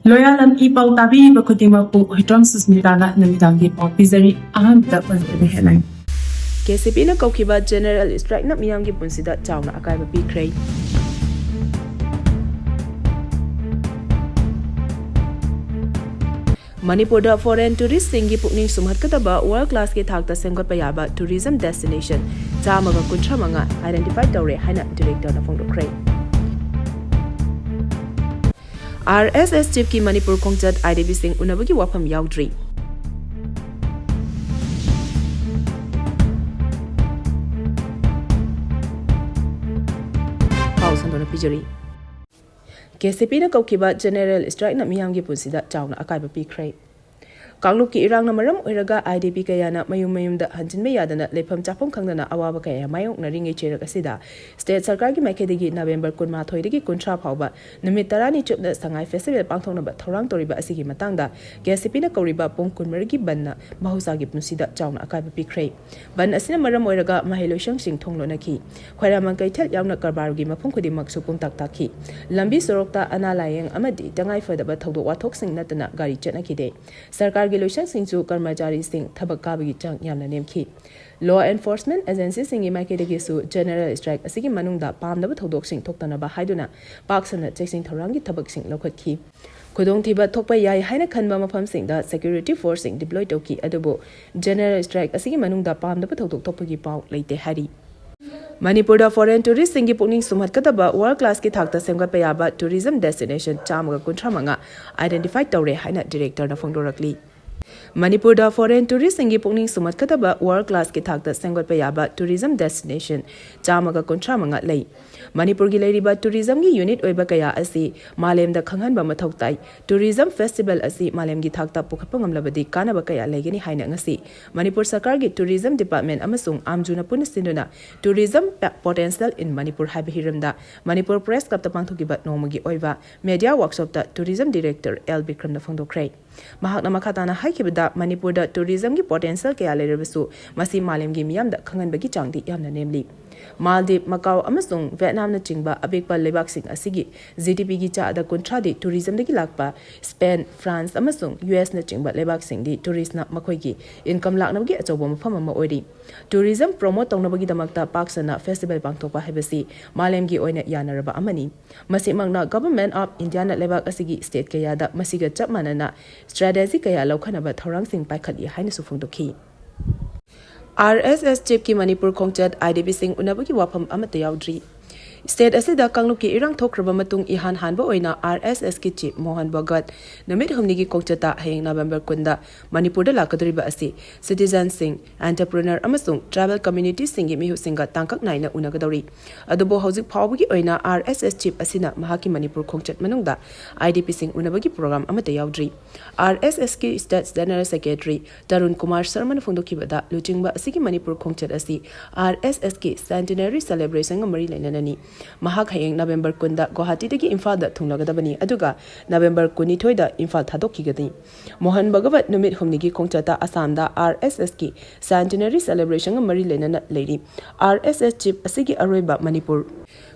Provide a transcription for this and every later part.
Loyalam E-PAO tabi bakutima po hitong susmitana na mitangi po pizari aham dapat headline. KCP na kaukiba general strike na miyamgi punsida chawna akaiba pikray. Manipur da foreign tourist singi pukning sumhatkataba world class ki thakta sengotpa yaba tourism destination chamaga kunthra manga identify tawre haina director na Fongdokhre. RSS Chiefki Manipur Khongchat IDB Singh Unabagi Wapham Yaod. Pause on Pijari. KCP na kaukiba general strike na miyamgi punsida chawna akaiba pikray. Kangluki irang na maram oiraga IDP kaya na mayum da hanjinme yadana lepam chapom khangdana awaba kaya mayong na ringi cherak asida state sarkar gi maikhedagi November 13 dagi 13 phawba numit 10 chupna sangai festival pangthongna ba thorang toriba asigi matangda KCP na kauriba pong 10 gi banna mahusa gi punsida chawna akaiba pikray ban asina maram oiraga mahiloshang sing thonglo nakhi khwairamang kaithel yauna karbar gi mafum khudi maksu pung tak takhi lambi sorokta analayeng amadi tangai fadaba thodok wathok sing natana gari chatna khide sarkar Loyalam Singju Karmachari Singh Thabakabagi Chang Yamna Nemki. Law enforcement agency Singi Maikedegisu general strike Asigi Manungda Pamdaba Thodok Sing Toktanaba Haiduna Paksana Chasing Thorangi Thabak Sing Lokotki. Kudong Tiba Tokpa Yai Haina Kanba Mafam Sing da security force Sing deployed Toki Adobo general strike Asigi Manungda Pamdaba Thodok Topagi Pau Late Hari. Manipur da foreign tourist singi pukning sumhatkataba world class ki thakta semgatpa yaba tourism destination chamaga kunthra manga identify tawre haina director na Fongdorakli. Manipur da foreign tourist singi pukning sumatkataba world class ki thakta sengotpa yaba tourism destination chamaga kunthra manga lei Manipur gi leiriba tourism gi unit oiba kaya asi malem da khanghanba mathau tai tourism festival asi malem gi thakta pukhatpa ngamlabadi kanaba kaya legeni haina ngasi Manipur sarkar gi tourism department amasung amjuna punisinduna tourism potential in Manipur haiba hiramda Manipur press club ta pangthokiba nomagi oiba media workshop ta tourism director L Bikram na Fongdokhre mahakna makhatana haikibada Manipur da tourism gi potential kaya leirabasu masi malem gi miyam da khanganbagi changdi yamna nemli Maldives, Macau amasung Vietnam na chingba abekpa lebak sing asigi GDP gi cha da kontra di tourism dagi lakpa Spain, France amasung US na chingba lebak sing di tourist na makhoi gi income lakna gi achoba mafam ama oiri tourism promote tongna bagi damakta paksana festival pangthokpa hebasi malem gi oina yanaraba amani masi mangna government of India na lebak asigi state kaya da masiga chap manana strategy kaya laukhana ba thorang sing paikhali haina su Fongdokhi RSS Chiefki Manipur Khongchat IDB Singh Unabagi Wapham amata yaudri State asida kangluki irang thokraba matung ihan hanba oina RSS ki chief Mohan Bhagat namit humni gi Khongchata hayeng November kunda Manipur da lakadriba asi citizen sing entrepreneur amasung travel community singi mihu singa tangkak naina unagadori adubo hojik phawbagi oina RSS chief asina mahaki Manipur Khongchat manungda IDP Singh Unabagi program amata yaudri RSS ki state general secretary Tarun Kumar Sharma na Fongdokhibada luchingba asigi Manipur Khongchat asi RSS ki centenary celebration ngamari lainanani Mahak hayeng November kunda Guwahati dagi Imphal da thunglagadabani aduga November 12 da Imphal thadokigani Mohan Bhagavat numit humnigi Khongchata Assam da RSS ki centenary celebration ngamari lainana leiri RSS chief asigi aroiba Manipur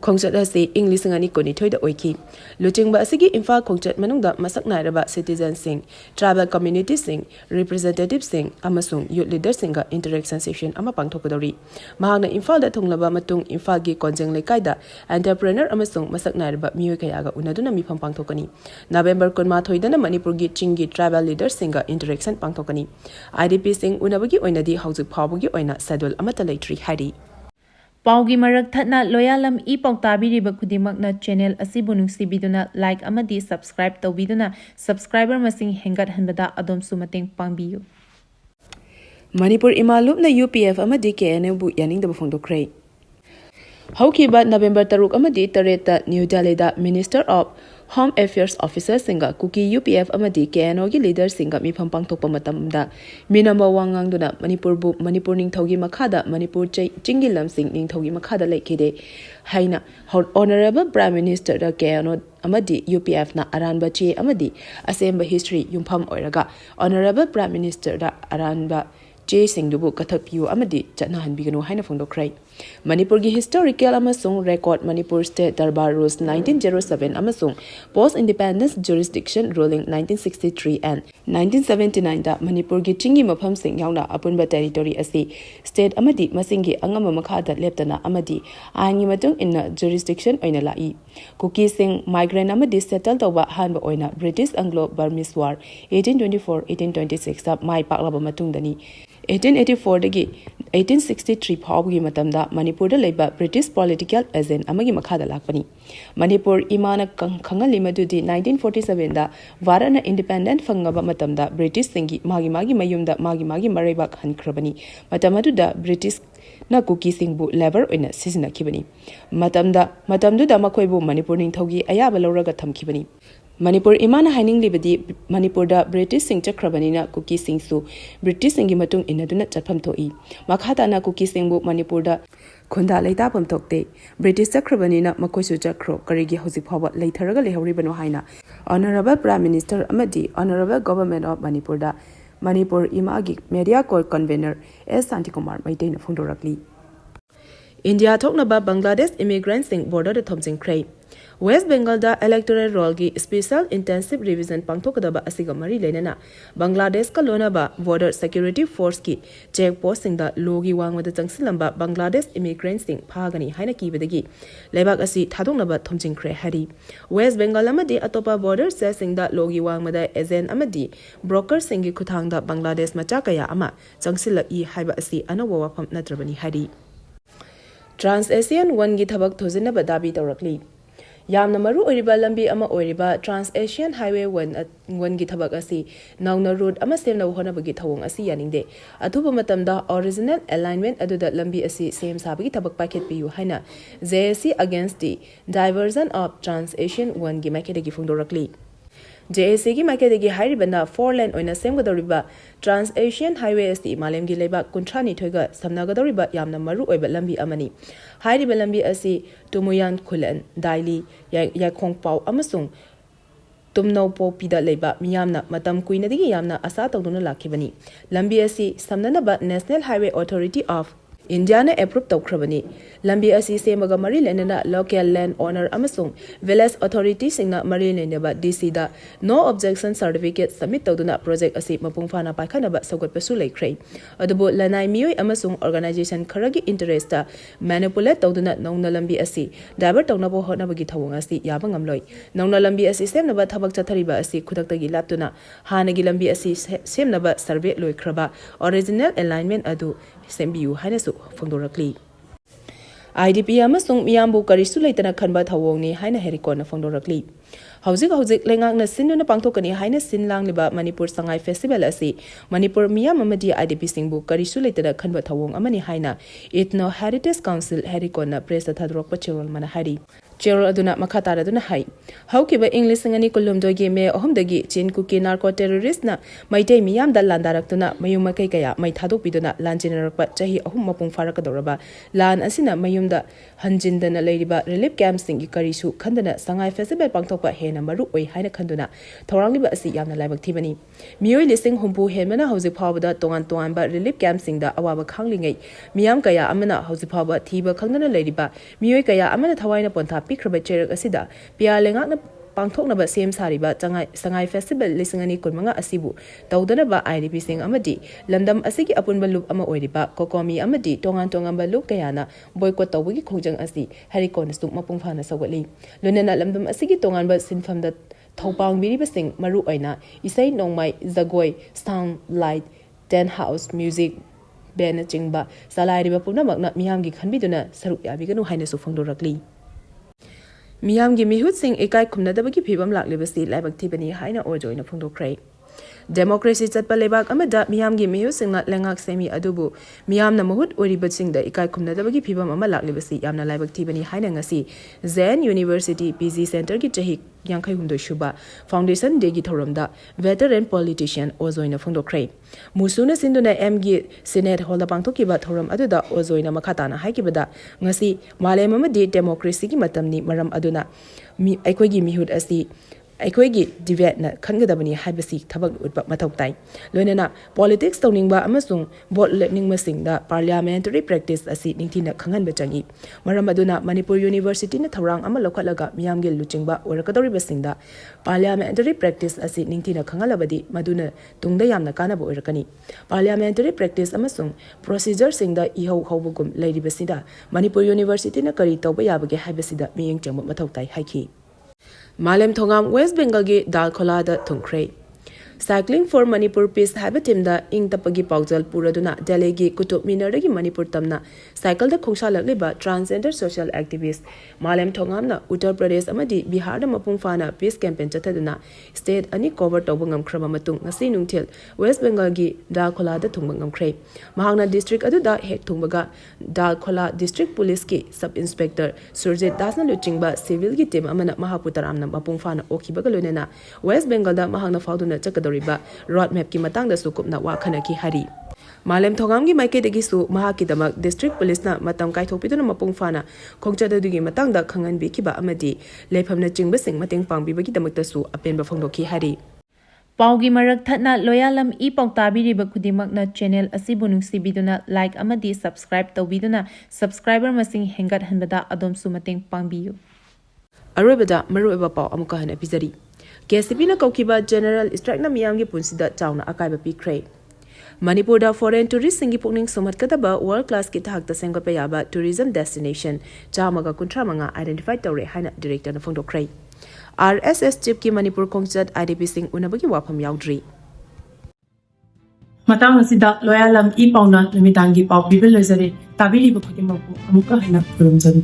Khongchat asi English ngani koni thoida oiki luchingba asigi Imphal Khongchat manungda masak nairaba citizen sing travel community sing representative sing amasung youth leader singa interaction session ama pangthokadori mahakna Imphal da thunglaba matung Imphal gi konjeng lekai da entrepreneur amasung masak nairaba mioi kayaga unaduna mifam pangthokani November 13 dana Manipur gi chingi travel leader singa interaction pangthokani IDP sing unabagi oinadi haujuk phawbagi oina schedule amata leitri hari Paugi marak thatna Loyalam E-PAO tabiriba khudimakna channel asibu nungsibiduna like amadi subscribe tawbiduna subscriber masing hengat hanbada adom sumateng pangbiyu Manipur Lupna UPF amadi KNU bu Yaningdaba Fongdokhre Haukiba November 3 amadi tareta New Delhi da Minister of Home Affairs Officer singa kuki UPF amadi KNO gi leader singa mifam pangthokpa matamda minamba wangang duna Manipur bu Manipur ningthogi makhada Manipur chingi lamsing ningthogi makhada laikide haina honorable prime minister da KNO amadi UPF na aranba che amadi asemba history yumpham oiraga honorable prime minister da aranba che singdubu kathak piu amadi chatna hanbigano haina Fongdokhre Manipur gi historical amasung record Manipur State Darbar Rules 1907 amasung Post Independence Jurisdiction Ruling 1963 and 1979 da Manipur gi chingi mapham sing yauna apunba territory asi state amadi masingi angama makhada leptana amadi aini matung inna jurisdiction oina lai Kuki sing migrant amadi settle tawba hanba oina British Anglo Burmese War 1824-1826 da mai paklaba matungdani 1884 dagi 1863 phawgi matamda Manipur da leiba British political agent amagi makhada lakpani Manipur imana khangali madudi 1947 da warana independent fangaba matamda British singi magi mayumda magi maraiba khankrabani matamadu da British na Kuki singbu lever oina sisina kibani matamdu da makoibu Manipur ningthogi ayaba lawraga thamkibani Manipur imana haining libadi Manipur da British sing chakrabani na Kuki sing su British singi matung inaduna chatpham thoi makhata na Kuki singbu Manipur da khunda leita pam thokte British chakrabani na makoi su chakro karigi hoji phawa leitharaga lehori bano haina Honorable Prime Minister amadi Honorable Government of Manipur da Manipur imagi media court convener S Santikumar Maitei na phongdorakli India thoknaba Bangladesh immigrants sing border da thomjing krai West Bengal da electoral roll gi special intensive revision pangthokadaba asiga mari lenana Bangladesh ka lonaba border security force ki check post sing da logi wangwada changsilamba Bangladesh immigrants sing phagani haina kibadagi lebak asi thadongnaba thomjing kre hari West Bengal amadi atopa border sing da logi wangmada agent amadi broker sing gi khuthang da Bangladesh macha kaya ama changsila I haiba asi anawa wapham natrabani hari Trans Asian one gi thabak thojinaba dabi tawrakli Yamna maru oriba lambi ama oriba Trans Asian Highway 1 gi thabak asi nauna road ama semna honabagi thawong asi yaningde athuba matamda original alignment aduda lambi asi same sabagi thabak packet piu haina JSC against the diversion of Trans Asian 1 gi makedagi phongdorakli JSC gi makedagi hairibana 4 lane oina semgadoriba Trans Asian Highway asti malem gi leba kunthani thoiga samnagadoriba yamna maru oiba lambi amani hairiba lambi asi Tumuyan Khulan Daili Yakhongpao amasung Tumno po pida leba miyamna matam kuinadigi yamna asa tawduna lakhibani lambi asi samnanaba National Highway Authority of India na approve tawkhrabani lambi asi semaga mari lenana local land owner amasung village authority singna mari lenaba DC da no objection certificate submit tawduna project asi mapung fana paikhanaba saugotpasu laikhrei adubo lanai miyoi amasung organization kharagi interest ta manipulate tawduna nauna lambi asi divert tawnabo honabagi thawong asi yaba ngamloi nauna lambi asi semnaba thabak chathariba asi khudaktagi laptuna hanagi lambi asi semnaba survey loikraba original alignment adu sembiu hainasu phongdorakli IDP amasung miyambu karisu leitana khanba thawongni haina herikona phongdorakli Hauzik lengakna sinuna pangthokani haina sinlangliba Manipur Sangai Festival asi Manipur miyam amadi IDP singbu karisu leitana khanba thawong amani haina Ethno Heritage Council herikona press thadrok pachirol mana hari Cheryl aduna makhatara aduna hai haukiba English ngani kulumdogi me ohomdagi chin kuki narco terrorist na maitei miyam da landaraktuna mayuma kai kaya mai thadok biduna lanjinarakpa chahi ahum mapung farakadoraba lan asina mayumda hanjindana leiriba relief camp singi karisu khandana Sangai Festival pangthokpa hena maru oi haina khanduna thorangliba asi yamna laibak thibani mioi lising humpu hemana hauzik phawda tongan ba relief camp singda awaba khanglingai miyam kaya amana hauzik phawba thiba khangdana leiriba mioi kaya amana thawaina pontha pikraba cherak asida pia lengakna pangthoknaba sem sariba Sangai Festival lisingani kunmanga asibu tawdanaba IDP sing amadi lamdam asigi apunba loop ama oiriba kokomi amadi tongan ba loop kayana boycott tawbagi khongjang asi harikon stuk mapung phana sawali lunana lamdam asigi tongan ba sinfamda thopang biriba sing maru aina isai nongmai zagoi sound light ten house music band chingba salairiba punamakna miyamgi khanbiduna saruk yabiganu haina su phongdorakli Miyamgi mihut sing ekai khumnadabagi phibam laklibasi laibak thibani haina ojoina phongdokhre Democracy chatpa lebak amada miyamgi mihut singna lengak semi adubu miyamna mahut oriba singda ekai khumnadabagi phibam ama laklibasi yamna laibak thibani haina ngasi Zen University PG Center gi chahi yankhai humdoi shuba foundation day gi thoramda veteran politician ojoina phongdokhre musuna sinduna MG Senate hall da pangthokiba thoram aduda ojoina makhatana haikibada ngasi malem amadi democracy gi matamni maram aduna mi aikoi gi mihut asi ꯑꯩꯈꯣꯏꯒꯤ ꯗꯤꯕꯦꯠꯅ ꯈꯟꯒꯗꯕꯅꯤ ꯍꯥꯏꯕꯁꯤ ꯊꯕꯛ ꯎꯠꯄ ꯃꯊꯧ ꯇꯥꯏ ꯂꯣꯏꯅꯅ politics ꯇꯧꯅꯤꯡꯕ ꯑꯃꯁꯨꯡ vote ꯂꯦꯞꯅꯤꯡꯕꯁꯤꯡꯗ parliamentary practice ꯑꯁꯤ ꯅꯤꯡꯊꯤꯅ ꯈꯪꯍꯟꯕ ꯆꯪꯏ ꯃꯔꯝ ꯑꯗꯨꯅ ꯃꯅꯤꯄꯨꯔ ꯌꯨꯅꯤꯚꯔꯁꯤꯇꯤꯅ ꯊꯧꯔꯥꯡ ꯑꯃ ꯂꯧꯈꯠꯂꯒ ꯃꯤꯌꯥꯝꯒꯤ ꯂꯨꯆꯤꯡꯕ ꯑꯣꯏꯔꯛꯀꯗꯧꯔꯤꯕꯁꯤꯡꯗ ꯄꯥꯔꯂꯤꯌꯥꯃꯦꯟꯇꯔꯤ ꯄ꯭ꯔꯦꯛꯇꯤꯁ ꯑꯁꯤ ꯅꯤꯡꯊꯤꯅ ꯈꯪꯍꯜꯂꯕꯗꯤ ꯃꯗꯨꯅ ꯇꯨꯡꯗ ꯌꯥꯝꯅ ꯀꯥꯟꯅꯕ ꯑꯣꯏꯔꯛꯀꯅꯤ ꯄꯥꯔꯂꯤꯌꯥꯃꯦꯟꯇꯔꯤ ꯄ꯭ꯔꯦꯛꯇꯤꯁ ꯑꯃꯁꯨꯡ ꯄ꯭ꯔꯣꯁꯤꯖꯔꯁꯤꯡꯗ ꯏꯍꯧ ꯍꯧꯕꯒꯨꯝ ꯂꯩꯔꯤꯕꯁꯤꯗ ꯃꯅꯤꯄꯨꯔ ꯌꯨꯅꯤꯚꯔꯁꯤꯇꯤꯅ ꯀꯔꯤ ꯇꯧꯕ ꯌꯥꯕꯒꯦ ꯍꯥꯏꯕꯁꯤꯗ ꯃꯤꯠꯌꯦꯡ ꯆꯪꯕ ꯃꯊꯧ ꯇꯥꯏ ꯍꯥꯏꯈꯤ ꯃꯥꯂꯦꯝ ꯊꯣꯉꯥꯝ ꯋꯦꯁ ꯕꯦꯡꯒꯜꯒꯤ ꯗꯥꯜꯈꯣꯂꯥꯗ ꯊꯨꯡꯈ꯭ꯔꯦ ꯁꯥꯏꯀ꯭ꯂꯤꯡ ꯐꯣꯔ ꯃꯅꯤꯄꯨꯔ ꯄꯤꯁ ꯍꯥꯏꯕ ꯇꯤꯝꯗ ꯏꯪ ꯇꯞꯄꯒꯤ ꯄꯥꯎꯖꯦꯜ ꯄꯨꯔꯗꯨꯅ ꯗꯦꯜꯂꯤꯒꯤ ꯀꯨꯇꯨꯕ ꯃꯤꯅꯔꯗꯒꯤ ꯃꯅꯤꯄꯨꯔ ꯇꯝꯅ ꯁꯥꯏꯀꯜꯗ ꯈꯣꯡꯁꯥꯜꯂꯛꯂꯤꯕ ꯇ꯭ꯔꯥꯟꯁꯖꯦꯟꯗꯔ ꯁꯣꯁꯤꯌꯦꯜ ꯑꯦꯛꯇꯤꯚꯤꯁꯠ ꯃꯥꯂꯦꯝ ꯊꯣꯉꯥꯝꯅ ꯎꯠꯇꯔ ꯄ꯭ꯔꯗꯦꯁ ꯑꯃꯗꯤ ꯕꯤꯍꯥꯔꯗ ꯃꯄꯨꯡ ꯐꯥꯅ ꯄꯤꯁ ꯀꯦꯝꯄꯦꯟ ꯆꯠꯊꯗꯨꯅ ꯁ꯭ꯇꯦꯠ ꯑꯅꯤ ꯀꯣꯚꯔ ꯇꯧꯕ ꯉꯝꯈ꯭ꯔꯕ ꯃꯇꯨꯡ ꯉꯁꯤ ꯅꯨꯡꯊꯤꯜ ꯋꯦꯁ ꯕꯦꯡꯒꯜꯒꯤ ꯗꯥꯜꯈꯣꯂꯥꯗ ꯊꯨꯡꯕ ꯉꯝꯈ꯭ꯔꯦ ꯃꯍꯥꯛꯅ ꯗꯤꯁꯇ꯭ꯔꯤꯛ ꯑꯗꯨꯗ ꯍꯦꯛ ꯊꯨꯡꯕꯒ ꯗꯥꯜꯈꯣꯂꯥ ꯗꯤꯁꯇ꯭ꯔꯤꯛ ꯄꯨꯂꯤꯁꯀꯤ ꯁꯕ ꯏꯟꯁꯄꯦꯛꯇꯔ ꯁꯨꯔꯖꯤꯠ ꯗꯥꯁꯅ ꯂꯨꯆꯤꯡꯕ ꯁꯤꯚꯤꯜꯒꯤ ꯇꯤꯝ ꯑꯃꯅ ꯃꯍꯥꯛꯄꯨ ꯇꯔꯥꯝꯅ ꯃꯄꯨꯡ ꯐꯥꯅ ꯑꯣꯛꯈꯤꯕꯒ ꯂꯣꯏꯅꯅ ꯋꯦꯁ ꯕꯦꯡꯒꯜꯗ ꯃꯍꯥꯛꯅ ꯐꯥꯎꯗꯨꯅ ꯆꯠꯀꯗꯧꯔꯤꯕ ꯔꯣꯗ ꯃꯦꯞꯀꯤ ꯃꯇꯥꯡꯗꯁꯨ ꯀꯨꯞꯅ ꯋꯥ ꯈꯟꯅꯈꯤ ꯍꯥꯏꯔꯤ ꯃꯥꯂꯦꯝ ꯊꯣꯉꯥꯝꯒꯤ ꯃꯥꯏꯀꯩꯗꯒꯤꯁꯨ ꯃꯍꯥꯛꯀꯤꯗꯃꯛ ꯗꯤꯁꯇ꯭ꯔꯤꯛ ꯄꯨꯂꯤꯁꯅ ꯃꯇꯝ ꯀꯥꯏꯊꯣꯛꯄꯤꯗꯨꯅ ꯃꯄꯨꯡ ꯐꯥꯅ ꯈꯣꯡꯆꯠ ꯑꯗꯨꯒꯤ ꯃꯇꯥꯡꯗ ꯈꯪꯍꯟꯕꯤꯈꯤꯕ ꯑꯃꯗꯤ ꯂꯩꯐꯝꯅꯆꯤꯡꯕꯁꯤꯡ ꯃꯇꯦꯡ ꯄꯥꯡꯕꯤꯕꯒꯤꯗꯃꯛꯇꯁꯨ ꯑꯄꯦꯟꯕ ꯐꯣꯡꯗꯣꯛꯈꯤ ꯍꯥꯏꯔꯤ ꯄꯥꯎꯒꯤ ꯃꯔꯛ ꯊꯠꯅ ꯂꯣꯌꯥꯂꯝ ꯏ-ꯄꯥꯎ ꯇꯥꯕꯤꯔꯤꯕ ꯈꯨꯗꯤꯡꯃꯛꯅ ꯆꯦꯅꯦꯜ ꯑꯁꯤꯕꯨ ꯅꯨꯡꯁꯤꯕꯤꯗꯨꯅ ꯂꯥꯏꯛ ꯑꯃꯗꯤ ꯁꯕꯁꯀ꯭ꯔꯥꯏꯕ ꯇꯧꯕꯤꯗꯨꯅ ꯁꯕꯁꯀ꯭ꯔꯥꯏꯕꯔ ꯃꯁꯤꯡ ꯍꯦꯟꯒꯠꯍꯟꯕꯗ ꯑꯗꯣꯝꯁꯨ ꯃꯇꯦꯡ ꯄꯥꯡꯕꯤꯌꯨ ꯑꯔꯣꯏꯕꯗ ꯃꯔꯨꯑꯣꯏꯕ ꯄꯥꯎ ꯑꯃꯨꯛꯀ ꯍꯟꯅ ꯄꯤꯖꯔꯤ ꯀꯦꯁꯤꯄꯤꯅ ꯀꯧꯈꯤꯕ ꯖꯦꯅꯔꯦꯜ ꯁ꯭ꯇ꯭ꯔꯥꯏꯛꯅ ꯃꯤꯌꯥꯝꯒꯤ ꯄꯨꯟꯁꯤꯗ ꯆꯥꯎꯅ ꯑꯀꯥꯏꯕ ꯄꯤꯈ꯭ꯔꯦ ꯃꯅꯤꯄꯨꯔꯗ ꯐꯣꯔꯦꯟ ꯇꯨꯔꯤꯁꯁꯤꯡꯒꯤ ꯄꯨꯛꯅꯤꯡ ꯁꯨꯝꯍꯠꯀꯗꯕ ꯋꯥꯔꯜ ꯀ꯭ꯂꯥꯁꯀꯤ ꯊꯥꯛꯇ ꯁꯦꯝꯒꯠꯄ ꯌꯥꯕ ꯇꯨꯔꯤꯖꯝ ꯗꯦꯁꯇꯤꯅꯦꯁꯟ 135 ꯑꯥꯏꯗꯦꯟꯇꯤꯐꯥꯏ ꯇꯧꯔꯦ ꯍꯥꯏꯅ ꯗꯤꯔꯦꯛꯇꯔꯅ ꯐꯣꯡꯗꯣꯛꯈ꯭ꯔꯦ RSS ꯆꯤꯞꯀꯤ ꯃꯅꯤꯄꯨꯔ ꯈꯣꯡꯆꯠ IDPꯁꯤꯡ ꯎꯅꯕꯒꯤ ꯋꯥꯐꯝ ꯌꯥꯎꯗ꯭ꯔꯤ ꯃꯇꯥꯡ ꯑꯁꯤꯗ ꯂꯣꯌꯥꯂꯝ ꯏ ꯄꯥꯎꯅ ꯅꯨꯃꯤꯗꯥꯡꯒꯤ ꯄꯥꯎ ꯄꯤꯕ ꯂꯣꯏꯖꯔꯦ ꯇꯥꯕꯤꯔꯤꯕ ꯈꯨꯗꯤꯡꯃꯛꯄꯨ ꯑꯃꯨꯛꯀ ꯍꯟꯅ ꯈꯨꯔꯨꯝꯖꯔꯤ